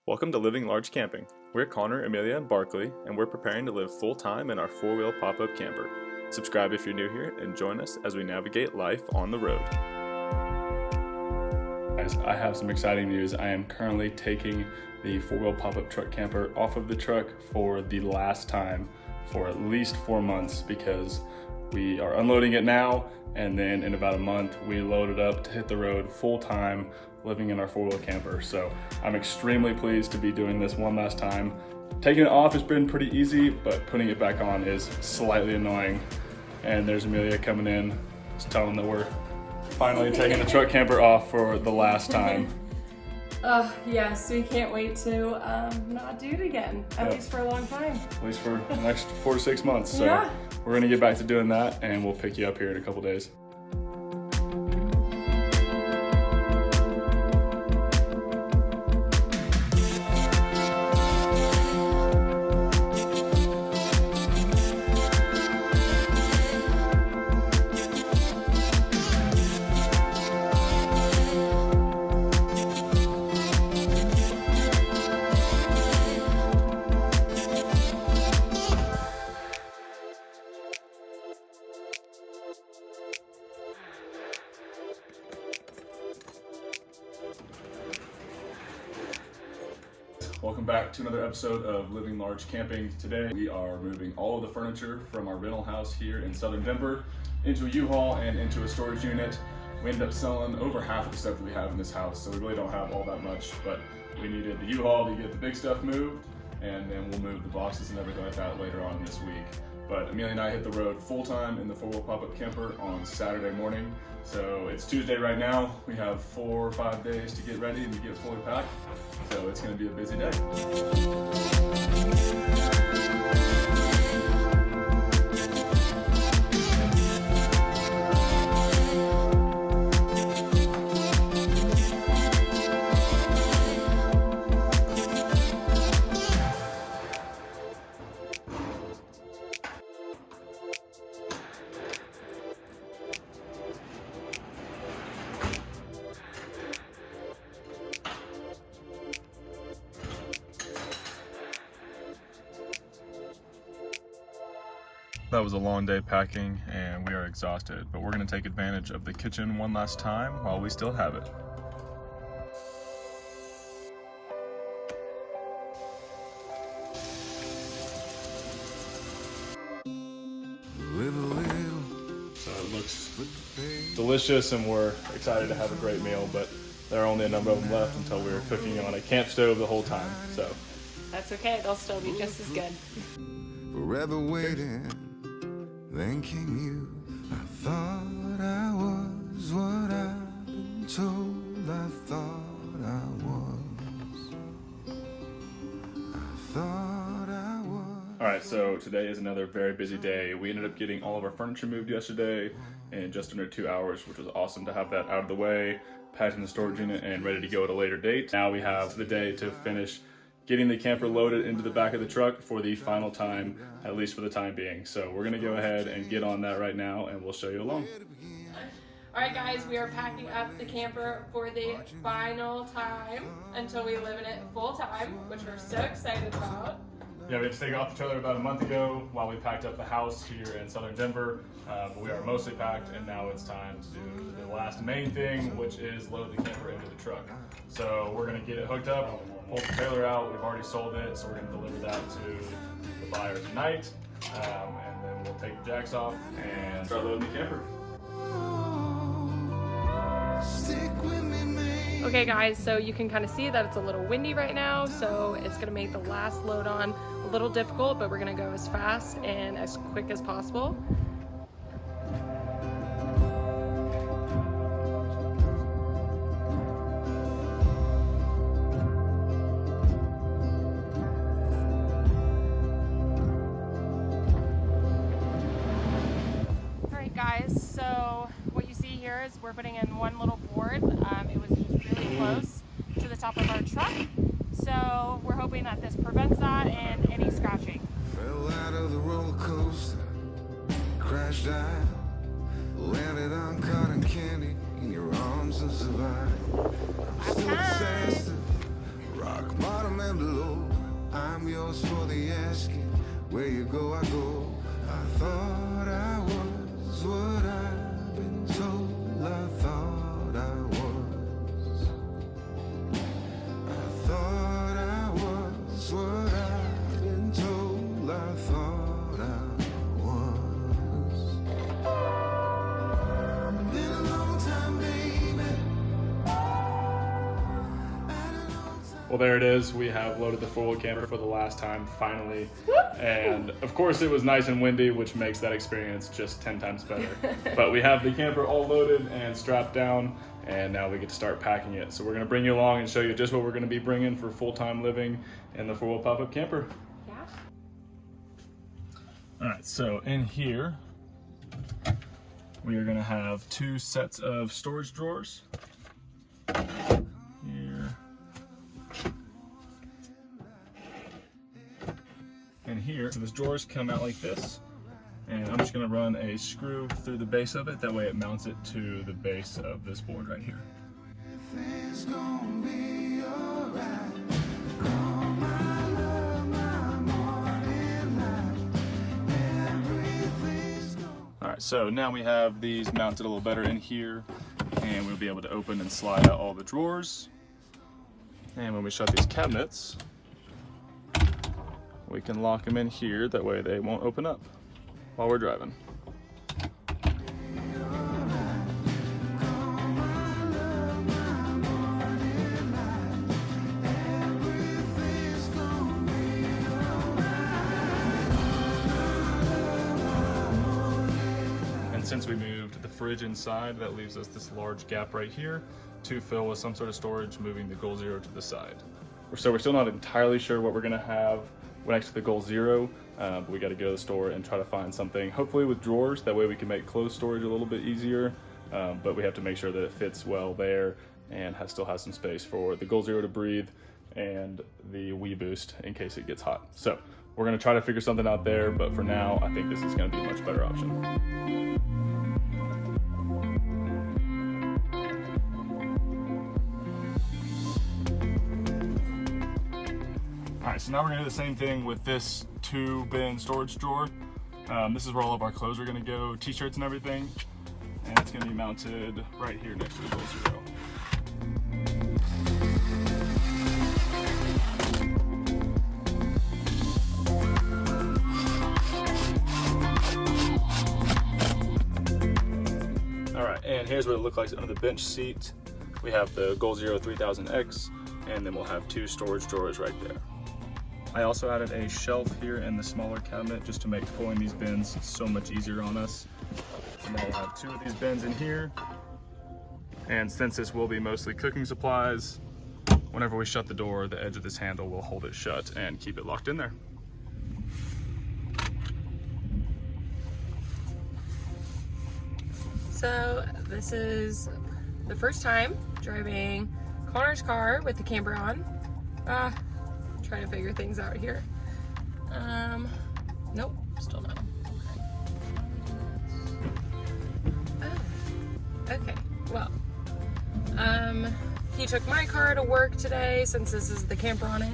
Welcome to Living Large Camping. We're Connor, Amelia, and Barkley, and we're preparing to live full-time in our four-wheel pop-up camper. Subscribe if you're new here, and join us as we navigate life on the road. Guys, I have some exciting news. I am currently taking the four-wheel pop-up truck camper off of the truck for the last time for at least 4 months because we are unloading it now, and then in about a month we load it up to hit the road full-time living in our four-wheel camper. So I'm extremely pleased to be doing this one last time. Taking it off has been pretty easy, but putting it back on is slightly annoying. And there's Amelia coming in, just telling that we're finally taking the truck camper off for the last time. Yes, we can't wait to not do it again, at least for a long time. At least for the next 4 to 6 months. So yeah. We're gonna get back to doing that, and we'll pick you up here in a couple days. Welcome back to another episode of Living Large Camping. Today we are moving all of the furniture from our rental house here in southern Denver into a U-Haul and into a storage unit. We ended up selling over half of the stuff that we have in this house, so we really don't have all that much, but we needed the U-Haul to get the big stuff moved, and then we'll move the boxes and everything like that later on this week. But Amelia and I hit the road full-time in the four-wheel pop-up camper on Saturday morning. So it's Tuesday right now. We have 4 or 5 days to get ready and to get fully packed. So it's going to be a busy day. That was a long day packing and we are exhausted, but we're going to take advantage of the kitchen one last time while we still have it. So it looks delicious and we're excited to have a great meal, but there are only a number of them left until we're cooking on a camp stove the whole time. So That's okay, they'll still be just as good. Forever waiting, then came you. I thought I was what I've been told. I thought I was. Alright, so today is another very busy day. We ended up getting all of our furniture moved yesterday in just under 2 hours, which was awesome to have that out of the way, packed in the storage unit, and ready to go at a later date. Now we have the day to finish getting the camper loaded into the back of the truck for the final time, at least for the time being. So we're gonna go ahead and get on that right now and we'll show you along. All right, guys, we are packing up the camper for the final time until we live in it full time, which we're so excited about. Yeah, we had to take it off the trailer about a month ago while we packed up the house here in southern Denver, but we are mostly packed, and now it's time to do the last main thing, which is load the camper into the truck. So we're gonna get it hooked up, pull the trailer out. We've already sold it, so we're gonna deliver that to the buyer tonight, and then we'll take the jacks off and start loading the camper. Okay, guys, so you can kind of see that it's a little windy right now, so it's gonna make the last load on a little difficult, but we're gonna go as fast and as quick as possible. Guys, so what you see here is we're putting in one little board. It was just really close to the top of our truck, so we're hoping that this prevents that and any scratching. Fell out of the roller coaster, crashed out, landed on cotton candy in your arms and survived. I'm still obsessed, rock bottom and below. I'm yours for the asking. Where you go, I go. I thought I was what I've been told. I thought I was. I thought I was what I've been told. I thought I was. Been a long time, baby. Well, there it is. We have loaded the four-wheel camper for the last time, finally. And of course it was nice and windy, which makes that experience just 10 times better. But we have the camper all loaded and strapped down, and now we get to start packing it. So we're gonna bring you along and show you just what we're gonna be bringing for full-time living in the four-wheel pop-up camper. Yeah. All right, so in here, we are gonna have 2 sets of storage drawers. Here. And here, so those drawers come out like this, and I'm just gonna run a screw through the base of it, that way it mounts it to the base of this board right here. Everything's gonna be alright. Call my love, my morning light. Everything's gonna. All right, so now we have these mounted a little better in here, and we'll be able to open and slide out all the drawers. And when we shut these cabinets, we can lock them in here, that way they won't open up while we're driving. And since we moved the fridge inside, that leaves us this large gap right here to fill with some sort of storage, moving the Goal Zero to the side. So we're still not entirely sure what we're gonna have next to the Goal Zero, but we got to go to the store and try to find something, hopefully with drawers, that way we can make clothes storage a little bit easier, but we have to make sure that it fits well there and still has some space for the Goal Zero to breathe and the Wii Boost in case it gets hot. So we're going to try to figure something out there, but for now I think this is going to be a much better option. All right, so now we're gonna do the same thing with this 2-bin storage drawer. This is where all of our clothes are gonna go, t-shirts and everything. And it's gonna be mounted right here next to the Goal Zero. All right, and here's what it looks like under the bench seat. We have the Goal Zero 3000X, and then we'll have 2 storage drawers right there. I also added a shelf here in the smaller cabinet just to make pulling these bins so much easier on us. So now we'll have 2 of these bins in here. And since this will be mostly cooking supplies, whenever we shut the door, the edge of this handle will hold it shut and keep it locked in there. So this is the first time driving Connor's car with the camper on. Trying to figure things out here. Nope, still not. Oh, okay, well, he took my car to work today since this is the camper on it.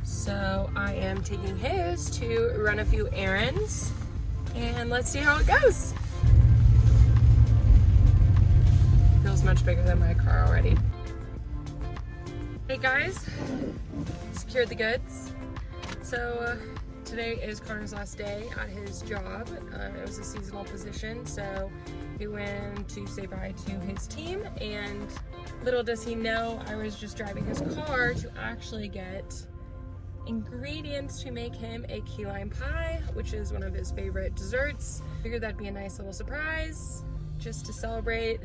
So I am taking his to run a few errands, and let's see how it goes. Feels much bigger than my car already. Hey guys, secured the goods. So today is Connor's last day at his job. It was a seasonal position, so he went to say bye to his team, and little does he know, I was just driving his car to actually get ingredients to make him a key lime pie, which is one of his favorite desserts. Figured that'd be a nice little surprise just to celebrate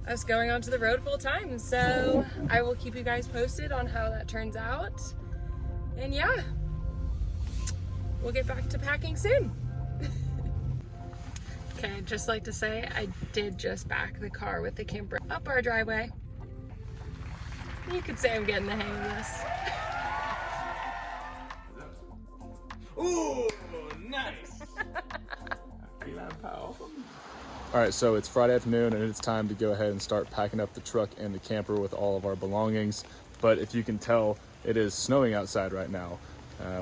us going onto the road full time. So I will keep you guys posted on how that turns out. And yeah, we'll get back to packing soon. Okay, I'd just like to say I did just back the car with the camper up our driveway. You could say I'm getting the hang of this. Ooh, nice. All right, so it's Friday afternoon and it's time to go ahead and start packing up the truck and the camper with all of our belongings. But if you can tell, it is snowing outside right now.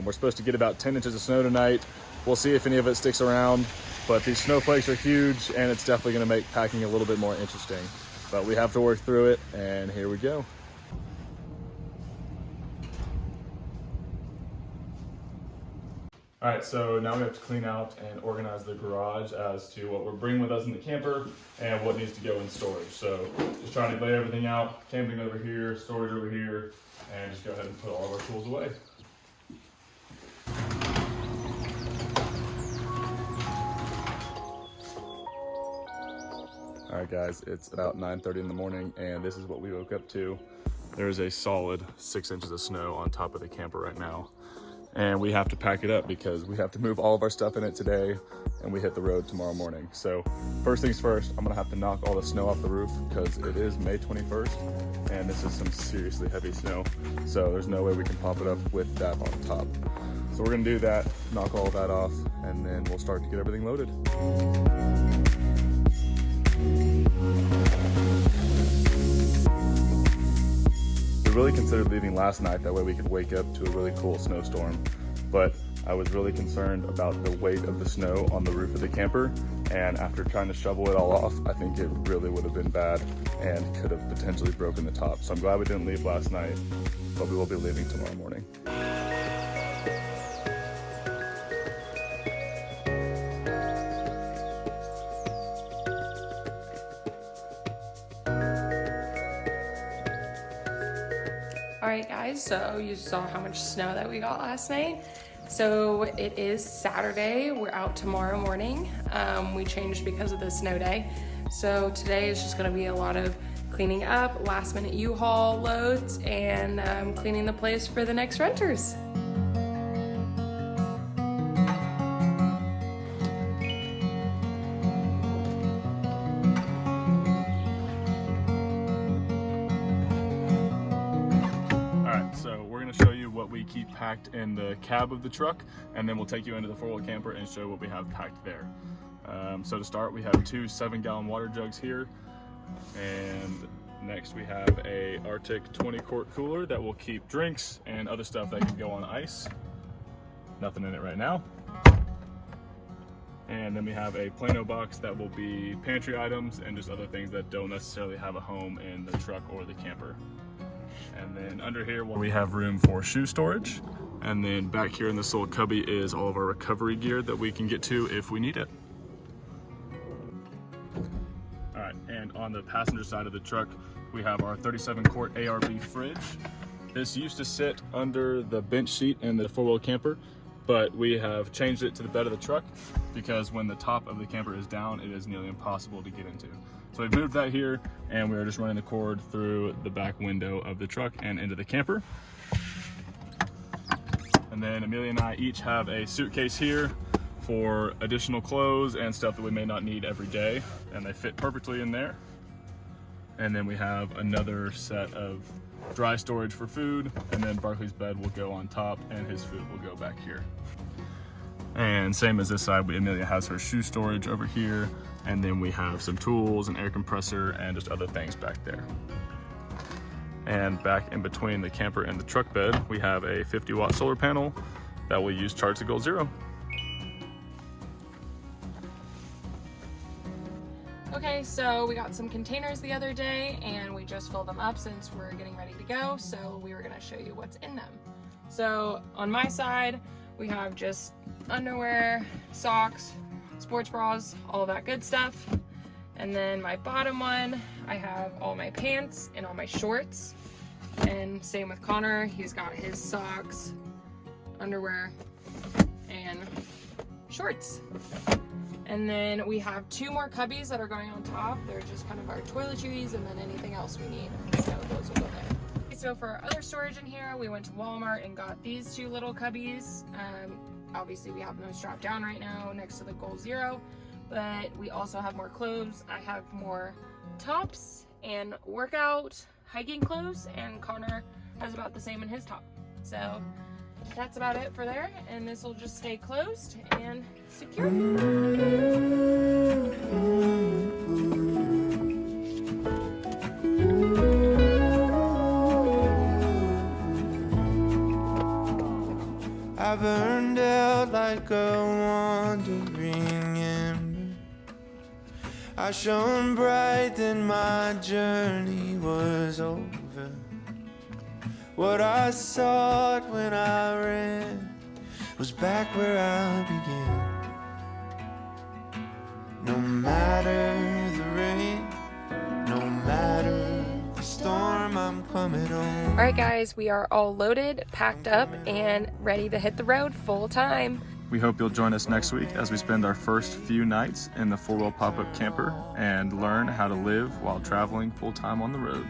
We're supposed to get about 10 inches of snow tonight. We'll see if any of it sticks around, but these snowflakes are huge and it's definitely gonna make packing a little bit more interesting. But we have to work through it, and here we go. All right, so now we have to clean out and organize the garage as to what we're bringing with us in the camper and what needs to go in storage. So just trying to lay everything out, camping over here, storage over here, and just go ahead and put all of our tools away. All right guys, it's about 9:30 in the morning and this is what we woke up to. There's a solid 6 inches of snow on top of the camper right now. And we have to pack it up because we have to move all of our stuff in it today and we hit the road tomorrow morning. So first things first, I'm gonna have to knock all the snow off the roof because it is May 21st and this is some seriously heavy snow. So there's no way we can pop it up with that on top. So we're gonna do that, knock all that off, and then we'll start to get everything loaded. We really considered leaving last night, that way we could wake up to a really cool snowstorm, but I was really concerned about the weight of the snow on the roof of the camper, and after trying to shovel it all off, I think it really would have been bad and could have potentially broken the top. So I'm glad we didn't leave last night, but we will be leaving tomorrow morning. Alright guys, so you saw how much snow that we got last night. So it is Saturday, we're out tomorrow morning. We changed because of the snow day. So today is just gonna be a lot of cleaning up, last minute U-Haul loads, and cleaning the place for the next renters. We keep packed in the cab of the truck, and then we'll take you into the four-wheel camper and show what we have packed there. So to start, we have 2 7-gallon water jugs here, and next we have a Arctic 20-quart cooler that will keep drinks and other stuff that can go on ice. Nothing in it right now. And then we have a Plano box that will be pantry items and just other things that don't necessarily have a home in the truck or the camper. And then under here we have room for shoe storage. And then back here in this little cubby is all of our recovery gear that we can get to if we need it. All right, and on the passenger side of the truck, we have our 37-quart ARB fridge. This used to sit under the bench seat in the four-wheel camper, but we have changed it to the bed of the truck because when the top of the camper is down, it is nearly impossible to get into. So we've moved that here, and we're just running the cord through the back window of the truck and into the camper. And then Amelia and I each have a suitcase here for additional clothes and stuff that we may not need every day, and they fit perfectly in there. And then we have another set of dry storage for food, and then Barkley's bed will go on top and his food will go back here. And same as this side, Amelia has her shoe storage over here, and then we have some tools, an air compressor, and just other things back there. And back in between the camper and the truck bed, we have a 50-watt solar panel that we'll use charge to Goal Zero. Okay, so we got some containers the other day and we just filled them up since we're getting ready to go, so we were gonna show you what's in them. So on my side, we have just underwear, socks, sports bras, all of that good stuff. And then my bottom one, I have all my pants and all my shorts. And same with Connor, he's got his socks, underwear, and shorts. And then we have 2 more cubbies that are going on top. They're just kind of our toiletries and then anything else we need. So those will go there. So for our other storage in here, we went to Walmart and got these 2 little cubbies. Obviously we have them strapped down right now next to the Goal Zero, but we also have more clothes. I have more tops and workout hiking clothes, and Connor has about the same in his top. So that's about it for there, and this will just stay closed and secure. I burned out like a wandering ember. I shone bright, then my journey was over. What I sought when I ran was back where I began. No matter the rain, no matter the storm, I'm coming on. All right, guys, we are all loaded, packed up, and ready to hit the road full time. We hope you'll join us next week as we spend our first few nights in the 4-wheel pop-up camper and learn how to live while traveling full-time on the road.